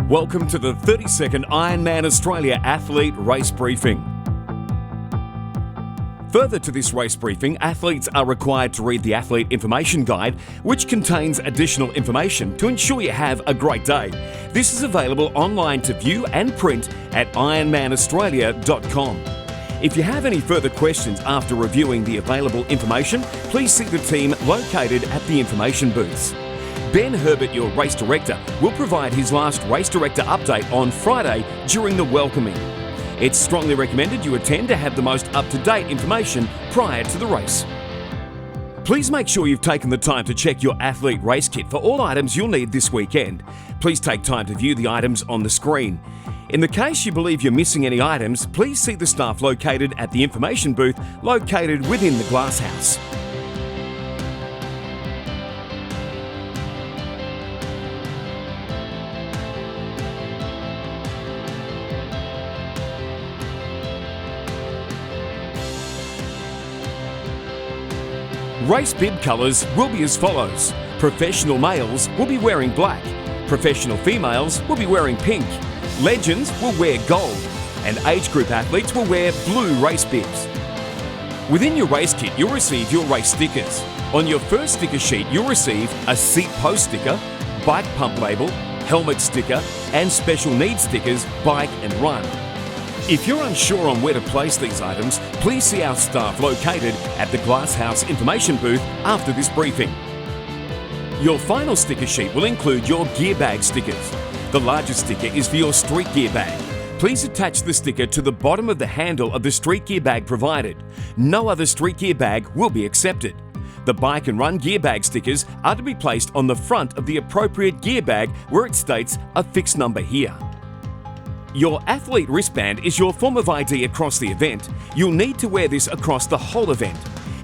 Welcome to the 32nd Ironman Australia Athlete Race Briefing. Further to this race briefing, athletes are required to read the Athlete Information Guide, which contains additional information to ensure you have a great day. This is available online to view and print at ironmanaustralia.com. If you have any further questions after reviewing the available information, please see the team located at the information booths. Ben Herbert, your race director, will provide his last race director update on Friday during the welcoming. It's strongly recommended you attend to have the most up-to-date information prior to the race. Please make sure you've taken the time to check your athlete race kit for all items you'll need this weekend. Please take time to view the items on the screen. In the case you believe you're missing any items, please see the staff located at the information booth located within the glass house. Race bib colours will be as follows. Professional males will be wearing black. Professional females will be wearing pink. Legends will wear gold. And age group athletes will wear blue race bibs. Within your race kit, you'll receive your race stickers. On your first sticker sheet, you'll receive a seat post sticker, bike pump label, helmet sticker, and special needs stickers, bike and run. If you're unsure on where to place these items, please see our staff located at the Glasshouse information booth after this briefing. Your final sticker sheet will include your gear bag stickers. The largest sticker is for your street gear bag. Please attach the sticker to the bottom of the handle of the street gear bag provided. No other street gear bag will be accepted. The bike and run gear bag stickers are to be placed on the front of the appropriate gear bag where it states a fixed number here. Your athlete wristband is your form of ID across the event. You'll need to wear this across the whole event.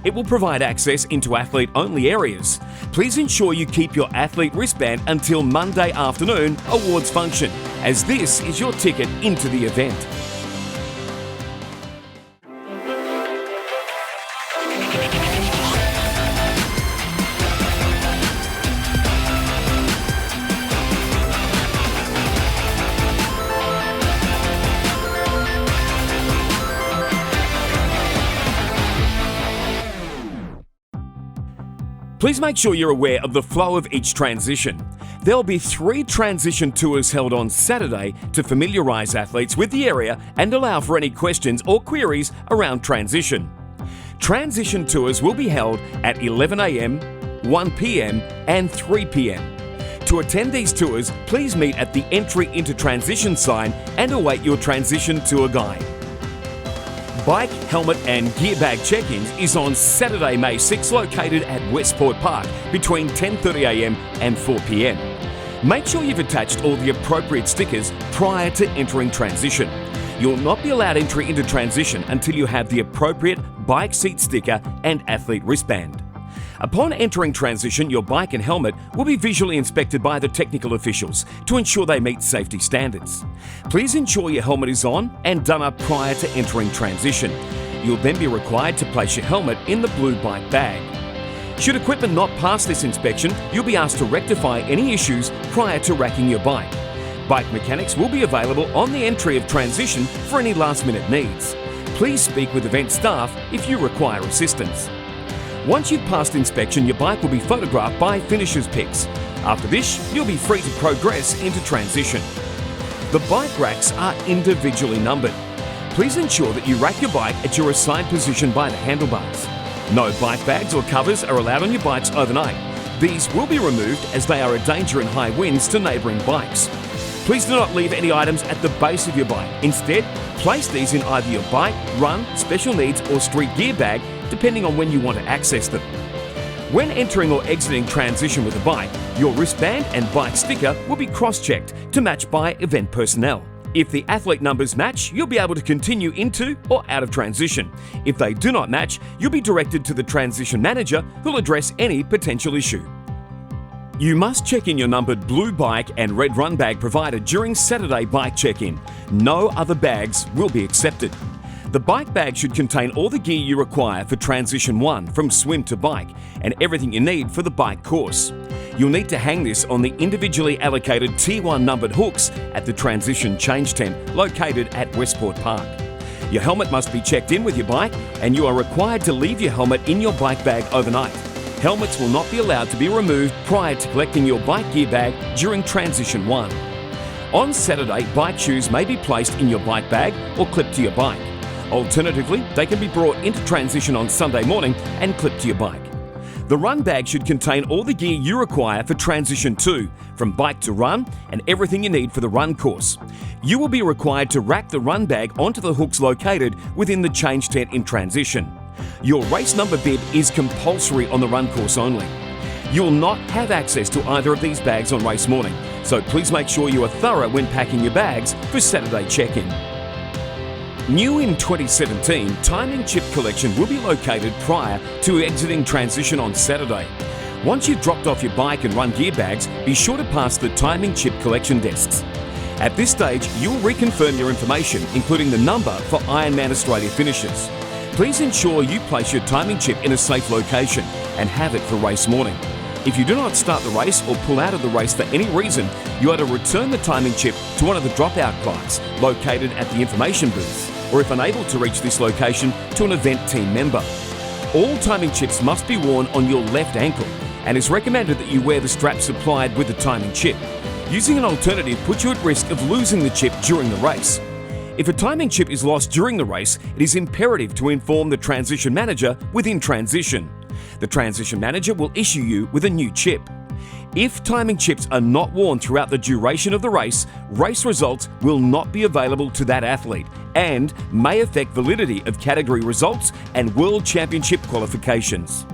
It will provide access into athlete-only areas. Please ensure you keep your athlete wristband until Monday afternoon awards function, as this is your ticket into the event. Please make sure you're aware of the flow of each transition. There'll be 3 transition tours held on Saturday to familiarise athletes with the area and allow for any questions or queries around transition. Transition tours will be held at 11 a.m, 1 p.m, and 3 p.m. To attend these tours, please meet at the entry into transition sign and await your transition tour guide. Bike, helmet and gear bag check-ins is on Saturday, May 6, located at Westport Park between 10:30am and 4pm. Make sure you've attached all the appropriate stickers prior to entering transition. You'll not be allowed entry into transition until you have the appropriate bike seat sticker and athlete wristband. Upon entering transition, your bike and helmet will be visually inspected by the technical officials to ensure they meet safety standards. Please ensure your helmet is on and done up prior to entering transition. You'll then be required to place your helmet in the blue bike bag. Should equipment not pass this inspection, you'll be asked to rectify any issues prior to racking your bike. Bike mechanics will be available on the entry of transition for any last-minute needs. Please speak with event staff if you require assistance. Once you've passed inspection, your bike will be photographed by finishers pics. After this, you'll be free to progress into transition. The bike racks are individually numbered. Please ensure that you rack your bike at your assigned position by the handlebars. No bike bags or covers are allowed on your bikes overnight. These will be removed as they are a danger in high winds to neighbouring bikes. Please do not leave any items at the base of your bike. Instead, place these in either your bike, run, special needs or street gear bag, depending on when you want to access them. When entering or exiting transition with a bike, your wristband and bike sticker will be cross-checked to match by event personnel. If the athlete numbers match, you'll be able to continue into or out of transition. If they do not match, you'll be directed to the transition manager who'll address any potential issue. You must check in your numbered blue bike and red run bag provided during Saturday bike check-in. No other bags will be accepted. The bike bag should contain all the gear you require for Transition 1 from swim to bike and everything you need for the bike course. You'll need to hang this on the individually allocated T1 numbered hooks at the transition change tent located at Westport Park. Your helmet must be checked in with your bike, and you are required to leave your helmet in your bike bag overnight. Helmets will not be allowed to be removed prior to collecting your bike gear bag during Transition 1. On Saturday, bike shoes may be placed in your bike bag or clipped to your bike. Alternatively, they can be brought into transition on Sunday morning and clipped to your bike. The run bag should contain all the gear you require for Transition 2, from bike to run, and everything you need for the run course. You will be required to rack the run bag onto the hooks located within the change tent in transition. Your race number bib is compulsory on the run course only. You will not have access to either of these bags on race morning, so please make sure you are thorough when packing your bags for Saturday check-in. New in 2017, timing chip collection will be located prior to exiting transition on Saturday. Once you've dropped off your bike and run gear bags, be sure to pass the timing chip collection desks. At this stage, you'll reconfirm your information, including the number for Ironman Australia finishes. Please ensure you place your timing chip in a safe location and have it for race morning. If you do not start the race or pull out of the race for any reason, you are to return the timing chip to one of the dropout bikes located at the information booth, or if unable to reach this location, to an event team member. All timing chips must be worn on your left ankle, and it's recommended that you wear the strap supplied with the timing chip. Using an alternative puts you at risk of losing the chip during the race. If a timing chip is lost during the race, it is imperative to inform the transition manager within transition. The transition manager will issue you with a new chip. If timing chips are not worn throughout the duration of the race results will not be available to that athlete and may affect validity of category results and World Championship qualifications.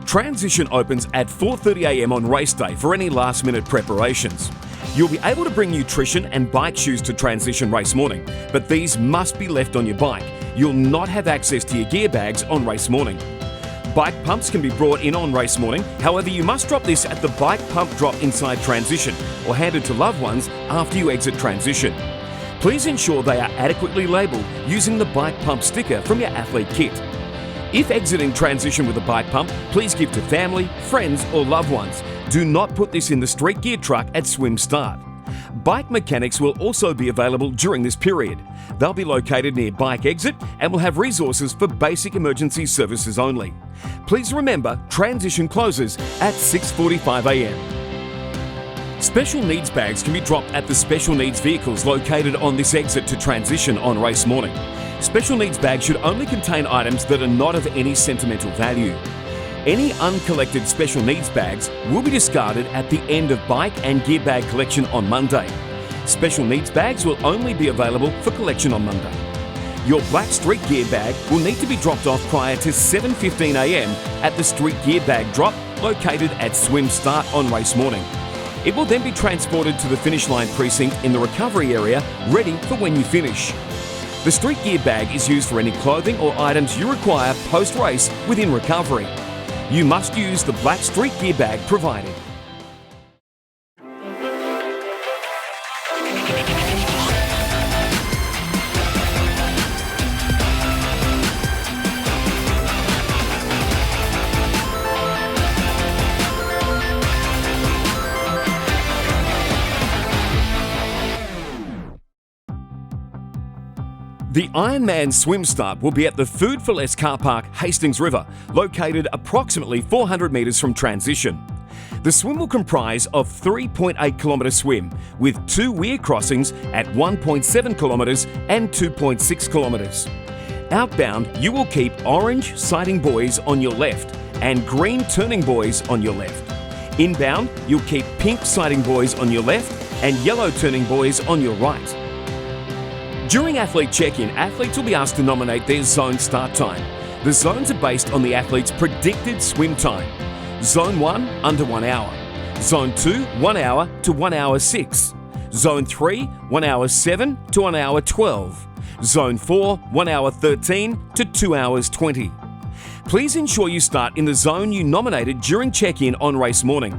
Transition opens at 4:30 a.m. on race day for any last-minute preparations. You'll be able to bring nutrition and bike shoes to transition race morning, but these must be left on your bike. You'll not have access to your gear bags on race morning. Bike pumps can be brought in on race morning, however you must drop this at the bike pump drop inside transition or hand it to loved ones after you exit transition. Please ensure they are adequately labelled using the bike pump sticker from your athlete kit. If exiting transition with a bike pump, please give to family, friends or loved ones. Do not put this in the street gear truck at swim start. Bike mechanics will also be available during this period. They'll be located near bike exit and will have resources for basic emergency services only. Please remember, transition closes at 6:45 a.m. Special needs bags can be dropped at the special needs vehicles located on this exit to transition on race morning. Special needs bags should only contain items that are not of any sentimental value. Any uncollected special needs bags will be discarded at the end of bike and gear bag collection on Monday. Special needs bags will only be available for collection on Monday. Your black street gear bag will need to be dropped off prior to 7:15 a.m. at the street gear bag drop located at swim start on race morning. It will then be transported to the finish line precinct in the recovery area, ready for when you finish. The street gear bag is used for any clothing or items you require post-race within recovery. You must use the black street gear bag provided. The Ironman swim start will be at the Food for Less car park, Hastings River, located approximately 400 metres from transition. The swim will comprise of 3.8 kilometre swim with 2 weir crossings at 1.7 kilometres and 2.6 kilometres. Outbound, you will keep orange sighting buoys on your left and green turning buoys on your left. Inbound, you'll keep pink sighting buoys on your left and yellow turning buoys on your right. During athlete check-in, athletes will be asked to nominate their zone start time. The zones are based on the athlete's predicted swim time. Zone 1, under 1 hour. Zone 2, 1 hour to 1 hour 6. Zone 3, 1 hour 7 to 1 hour 12. Zone 4, 1 hour 13 to 2 hours 20. Please ensure you start in the zone you nominated during check-in on race morning.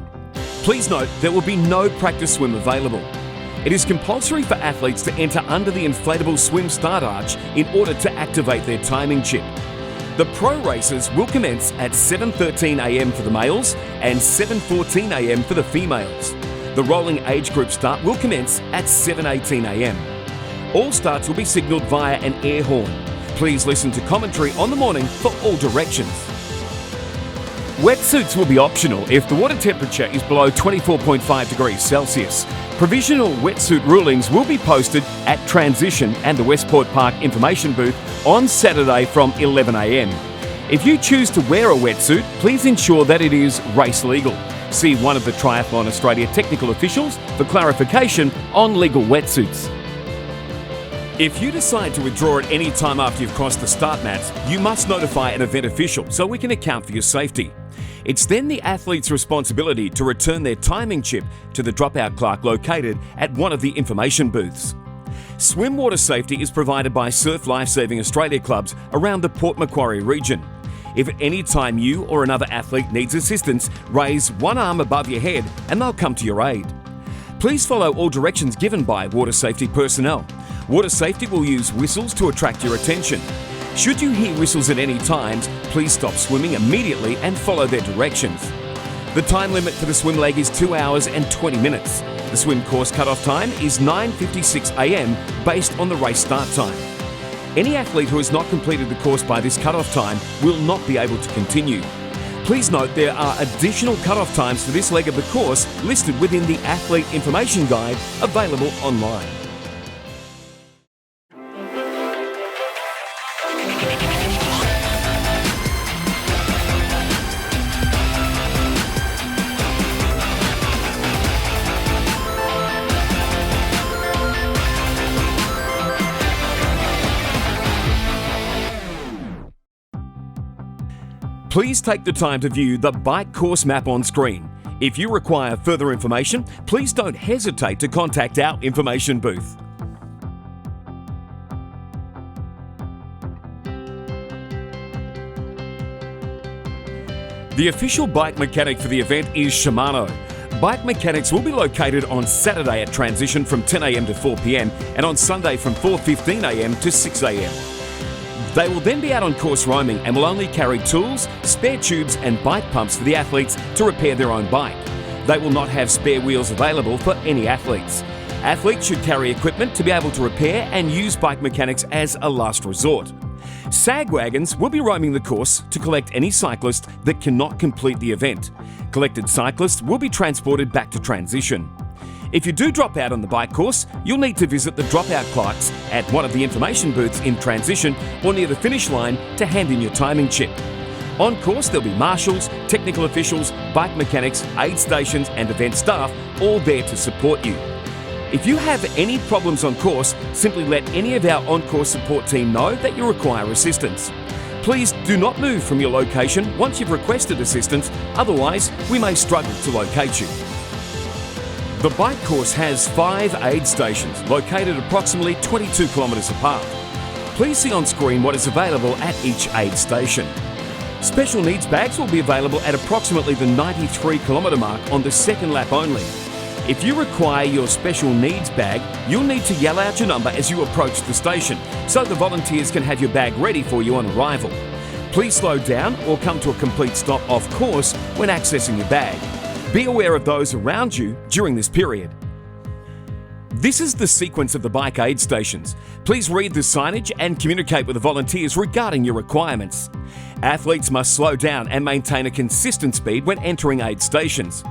Please note there will be no practice swim available. It is compulsory for athletes to enter under the inflatable swim start arch in order to activate their timing chip. The pro races will commence at 7:13 a.m. for the males and 7:14 a.m. for the females. The rolling age group start will commence at 7:18 a.m. All starts will be signalled via an air horn. Please listen to commentary on the morning for all directions. Wetsuits will be optional if the water temperature is below 24.5 degrees Celsius. Provisional wetsuit rulings will be posted at Transition and the Westport Park information booth on Saturday from 11 a.m. If you choose to wear a wetsuit, please ensure that it is race legal. See one of the Triathlon Australia technical officials for clarification on legal wetsuits. If you decide to withdraw at any time after you've crossed the start mats, you must notify an event official so we can account for your safety. It's then the athlete's responsibility to return their timing chip to the dropout clerk located at one of the information booths. Swim water safety is provided by Surf Lifesaving Australia clubs around the Port Macquarie region. If at any time you or another athlete needs assistance, raise one arm above your head and they'll come to your aid. Please follow all directions given by water safety personnel. Water safety will use whistles to attract your attention. Should you hear whistles at any times, please stop swimming immediately and follow their directions. The time limit for the swim leg is 2 hours and 20 minutes. The swim course cut-off time is 9:56 a.m. based on the race start time. Any athlete who has not completed the course by this cut-off time will not be able to continue. Please note there are additional cut-off times for this leg of the course listed within the Athlete Information Guide available online. Please take the time to view the bike course map on screen. If you require further information, please don't hesitate to contact our information booth. The official bike mechanic for the event is Shimano. Bike mechanics will be located on Saturday at Transition from 10 a.m. to 4 p.m. and on Sunday from 4:15 a.m. to 6 a.m. They will then be out on course roaming and will only carry tools, spare tubes and bike pumps for the athletes to repair their own bike. They will not have spare wheels available for any athletes. Athletes should carry equipment to be able to repair and use bike mechanics as a last resort. SAG wagons will be roaming the course to collect any cyclist that cannot complete the event. Collected cyclists will be transported back to Transition. If you do drop out on the bike course, you'll need to visit the dropout clerks at one of the information booths in Transition or near the finish line to hand in your timing chip. On course, there'll be marshals, technical officials, bike mechanics, aid stations and event staff all there to support you. If you have any problems on course, simply let any of our on-course support team know that you require assistance. Please do not move from your location once you've requested assistance, otherwise we may struggle to locate you. The bike course has 5 aid stations located approximately 22 kilometres apart. Please see on screen what is available at each aid station. Special needs bags will be available at approximately the 93 kilometre mark on the second lap only. If you require your special needs bag, you'll need to yell out your number as you approach the station so the volunteers can have your bag ready for you on arrival. Please slow down or come to a complete stop off course when accessing your bag. Be aware of those around you during this period. This is the sequence of the bike aid stations. Please read the signage and communicate with the volunteers regarding your requirements. Athletes must slow down and maintain a consistent speed when entering aid stations.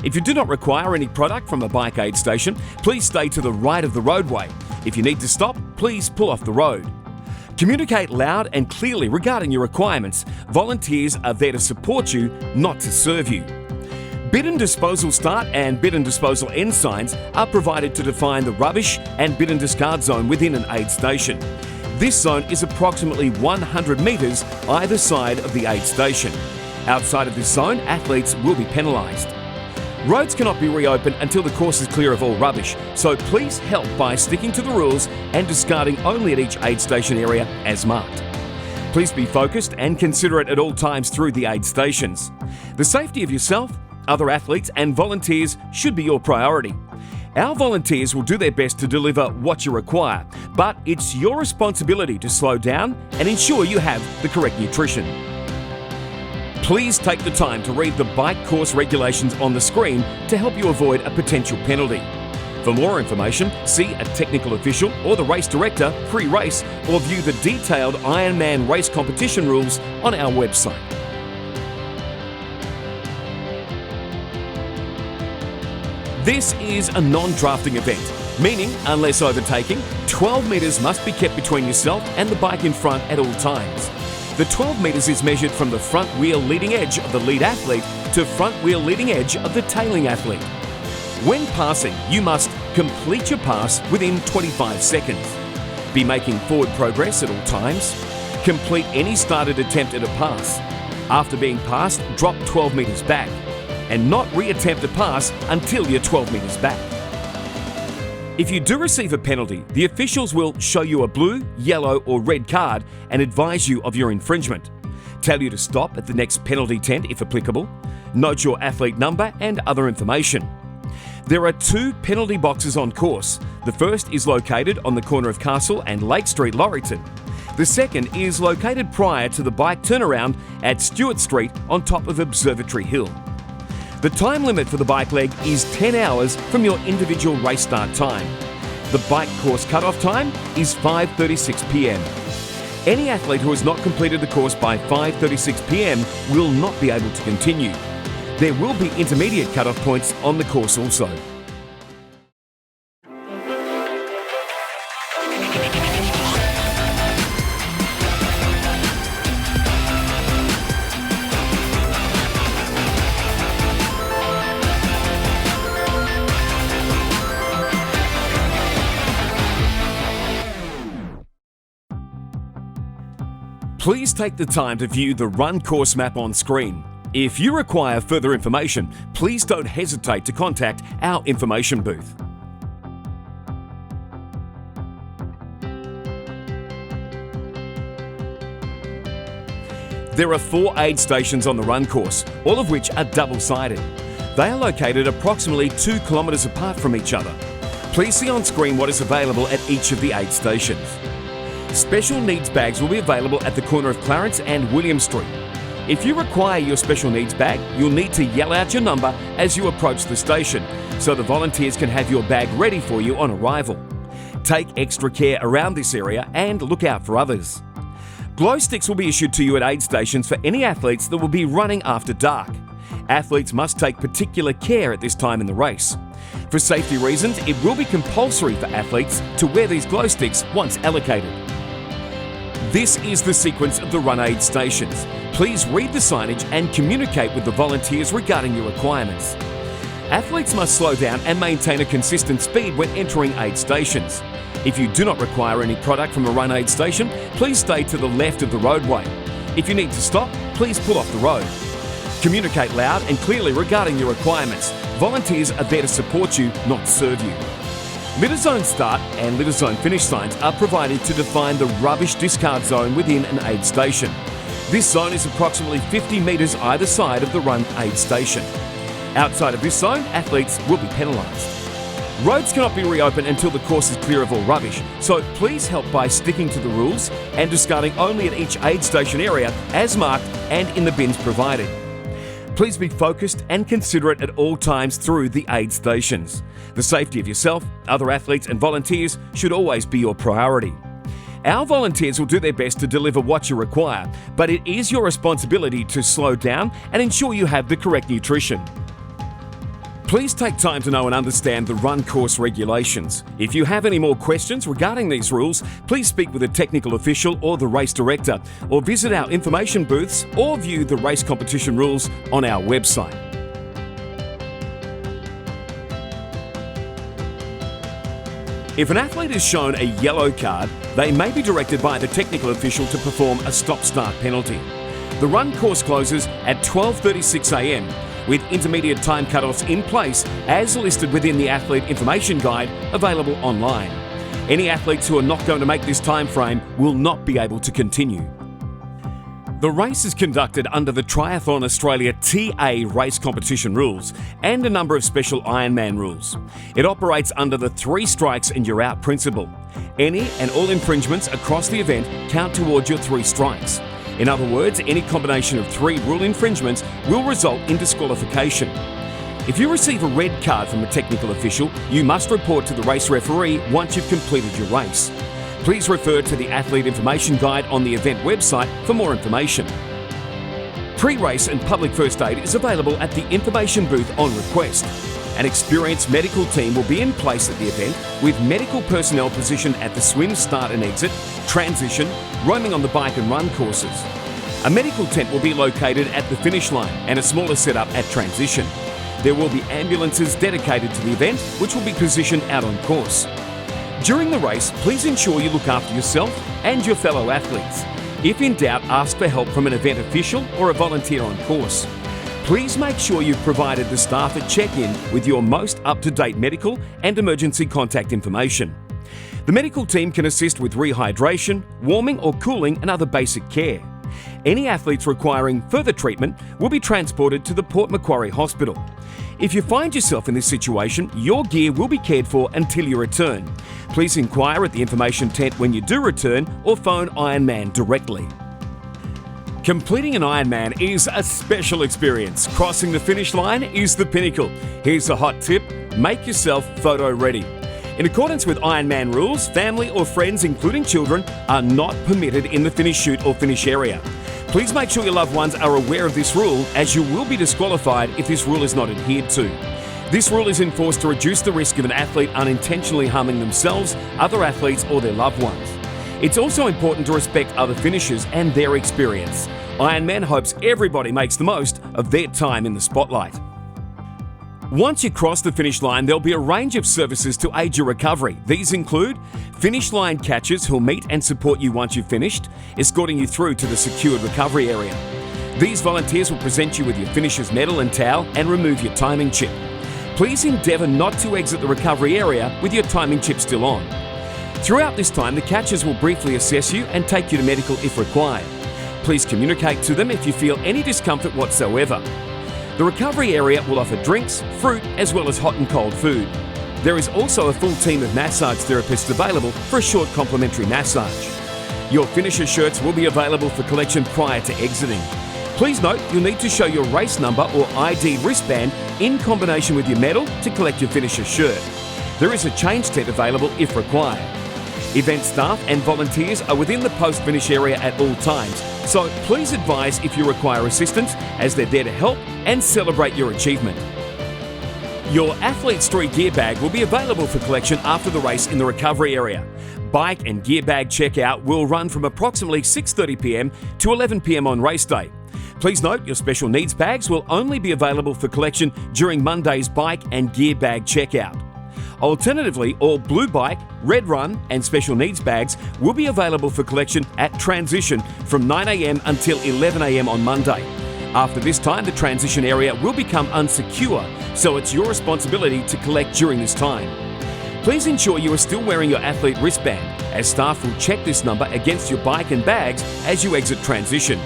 If you do not require any product from a bike aid station, please stay to the right of the roadway. If you need to stop, please pull off the road. Communicate loud and clearly regarding your requirements. Volunteers are there to support you, not to serve you. Bin and disposal start and bin and disposal end signs are provided to define the rubbish and bin and discard zone within an aid station. This zone is approximately 100 metres either side of the aid station. Outside of this zone, athletes will be penalised. Roads cannot be reopened until the course is clear of all rubbish, so please help by sticking to the rules and discarding only at each aid station area as marked. Please be focused and considerate at all times through the aid stations. The safety of yourself, other athletes and volunteers should be your priority. Our volunteers will do their best to deliver what you require, but it's your responsibility to slow down and ensure you have the correct nutrition. Please take the time to read the bike course regulations on the screen to help you avoid a potential penalty. For more information, see a technical official or the race director pre-race, or view the detailed IRONMAN race competition rules on our website. This is a non-drafting event, meaning, unless overtaking, 12 metres must be kept between yourself and the bike in front at all times. The 12 metres is measured from the front wheel leading edge of the lead athlete to front wheel leading edge of the tailing athlete. When passing, you must complete your pass within 25 seconds, be making forward progress at all times, complete any started attempt at a pass. After being passed, drop 12 metres back, and not re-attempt a pass until you're 12 metres back. If you do receive a penalty, the officials will show you a blue, yellow or red card and advise you of your infringement, tell you to stop at the next penalty tent if applicable, note your athlete number and other information. There are 2 penalty boxes on course. The first is located on the corner of Castle and Lake Street, Laurie. The second is located prior to the bike turnaround at Stewart Street on top of Observatory Hill. The time limit for the bike leg is 10 hours from your individual race start time. The bike course cut-off time is 5:36 p.m. Any athlete who has not completed the course by 5:36 p.m. will not be able to continue. There will be intermediate cut-off points on the course also. Please take the time to view the run course map on screen. If you require further information, please don't hesitate to contact our information booth. There are 4 aid stations on the run course, all of which are double-sided. They are located approximately 2 kilometres apart from each other. Please see on screen what is available at each of the aid stations. Special needs bags will be available at the corner of Clarence and William Street. If you require your special needs bag, you'll need to yell out your number as you approach the station, so the volunteers can have your bag ready for you on arrival. Take extra care around this area and look out for others. Glow sticks will be issued to you at aid stations for any athletes that will be running after dark. Athletes must take particular care at this time in the race. For safety reasons, it will be compulsory for athletes to wear these glow sticks once allocated. This is the sequence of the run aid stations. Please read the signage and communicate with the volunteers regarding your requirements. Athletes must slow down and maintain a consistent speed when entering aid stations. If you do not require any product from a run aid station, please stay to the left of the roadway. If you need to stop, please pull off the road. Communicate loud and clearly regarding your requirements. Volunteers are there to support you, not serve you. Litter zone start and litter zone finish signs are provided to define the rubbish discard zone within an aid station. This zone is approximately 50 metres either side of the run aid station. Outside of this zone, athletes will be penalised. Roads cannot be reopened until the course is clear of all rubbish, so please help by sticking to the rules and discarding only at each aid station area as marked and in the bins provided. Please be focused and considerate at all times through the aid stations. The safety of yourself, other athletes and volunteers should always be your priority. Our volunteers will do their best to deliver what you require, but it is your responsibility to slow down and ensure you have the correct nutrition. Please take time to know and understand the run course regulations. If you have any more questions regarding these rules, please speak with a technical official or the race director, or visit our information booths or view the race competition rules on our website. If an athlete is shown a yellow card, they may be directed by the technical official to perform a stop-start penalty. The run course closes at 12:36 a.m. with intermediate time cutoffs in place as listed within the athlete information guide available online. Any athletes who are not going to make this time frame will not be able to continue. The race is conducted under the Triathlon Australia TA race competition rules and a number of special Ironman rules. It operates under the 3 strikes and you're out principle. Any and all infringements across the event count towards your 3 strikes. In other words, any combination of 3 rule infringements will result in disqualification. If you receive a red card from a technical official, you must report to the race referee once you've completed your race. Please refer to the Athlete Information Guide on the event website for more information. Pre-race and public first aid is available at the information booth on request. An experienced medical team will be in place at the event with medical personnel positioned at the swim start and exit, transition, roaming on the bike and run courses. A medical tent will be located at the finish line and a smaller setup at transition. There will be ambulances dedicated to the event which will be positioned out on course. During the race, please ensure you look after yourself and your fellow athletes. If in doubt, ask for help from an event official or a volunteer on course. Please make sure you've provided the staff at check-in with your most up-to-date medical and emergency contact information. The medical team can assist with rehydration, warming or cooling and other basic care. Any athletes requiring further treatment will be transported to the Port Macquarie Hospital. If you find yourself in this situation, your gear will be cared for until you return. Please inquire at the information tent when you do return or phone Ironman directly. Completing an Ironman is a special experience. Crossing the finish line is the pinnacle. Here's a hot tip: make yourself photo ready. In accordance with Ironman rules, family or friends, including children, are not permitted in the finish chute or finish area. Please make sure your loved ones are aware of this rule, as you will be disqualified if this rule is not adhered to. This rule is enforced to reduce the risk of an athlete unintentionally harming themselves, other athletes or their loved ones. It's also important to respect other finishers and their experience. Ironman hopes everybody makes the most of their time in the spotlight. Once you cross the finish line, there'll be a range of services to aid your recovery. These include finish line catchers who'll meet and support you once you've finished, escorting you through to the secured recovery area. These volunteers will present you with your finisher's medal and towel and remove your timing chip. Please endeavour not to exit the recovery area with your timing chip still on. Throughout this time, the catchers will briefly assess you and take you to medical if required. Please communicate to them if you feel any discomfort whatsoever. The recovery area will offer drinks, fruit, as well as hot and cold food. There is also a full team of massage therapists available for a short complimentary massage. Your finisher shirts will be available for collection prior to exiting. Please note you'll need to show your race number or ID wristband in combination with your medal to collect your finisher shirt. There is a change tent available if required. Event staff and volunteers are within the post-finish area at all times, so please advise if you require assistance, as they're there to help and celebrate your achievement. Your Athlete Street gear bag will be available for collection after the race in the recovery area. Bike and gear bag checkout will run from approximately 6:30 p.m. to 11 p.m. on race day. Please note your special needs bags will only be available for collection during Monday's bike and gear bag checkout. Alternatively, all blue bike, red run and special needs bags will be available for collection at transition from 9 a.m. until 11 a.m. on Monday. After this time, the transition area will become unsecure, so it's your responsibility to collect during this time. Please ensure you are still wearing your athlete wristband, as staff will check this number against your bike and bags as you exit transition.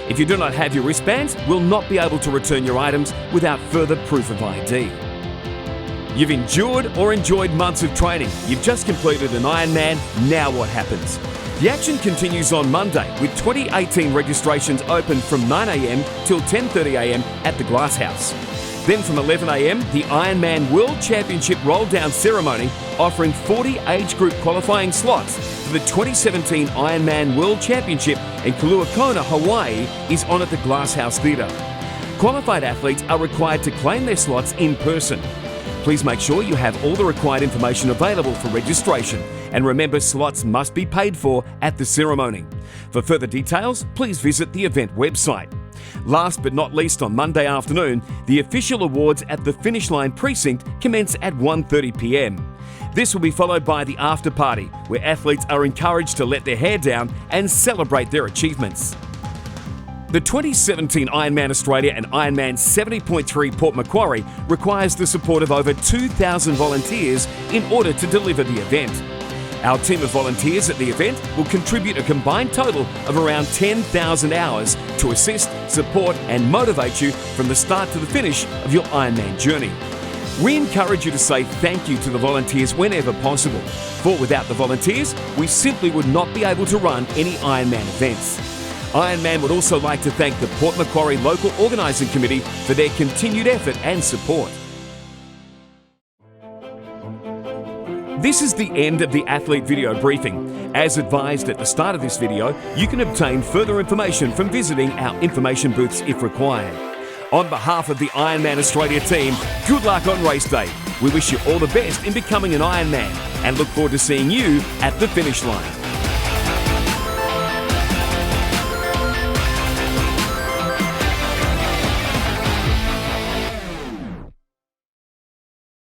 If you do not have your wristbands, we'll not be able to return your items without further proof of ID. You've endured or enjoyed months of training. You've just completed an Ironman. Now what happens? The action continues on Monday, with 2018 registrations open from 9 a.m. till 10:30 a.m. at the Glass House. Then from 11 a.m, the Ironman World Championship roll-down ceremony, offering 40 age group qualifying slots for the 2017 Ironman World Championship in Kailua Kona, Hawaii, is on at the Glass House Theatre. Qualified athletes are required to claim their slots in person. Please make sure you have all the required information available for registration, and remember, slots must be paid for at the ceremony. For further details, please visit the event website. Last but not least, on Monday afternoon, the official awards at the Finish Line Precinct commence at 1:30 p.m. This will be followed by the after party, where athletes are encouraged to let their hair down and celebrate their achievements. The 2017 Ironman Australia and Ironman 70.3 Port Macquarie requires the support of over 2,000 volunteers in order to deliver the event. Our team of volunteers at the event will contribute a combined total of around 10,000 hours to assist, support and motivate you from the start to the finish of your Ironman journey. We encourage you to say thank you to the volunteers whenever possible, for without the volunteers, we simply would not be able to run any Ironman events. Ironman would also like to thank the Port Macquarie Local Organising Committee for their continued effort and support. This is the end of the athlete video briefing. As advised at the start of this video, you can obtain further information from visiting our information booths if required. On behalf of the Ironman Australia team, good luck on race day. We wish you all the best in becoming an Ironman and look forward to seeing you at the finish line.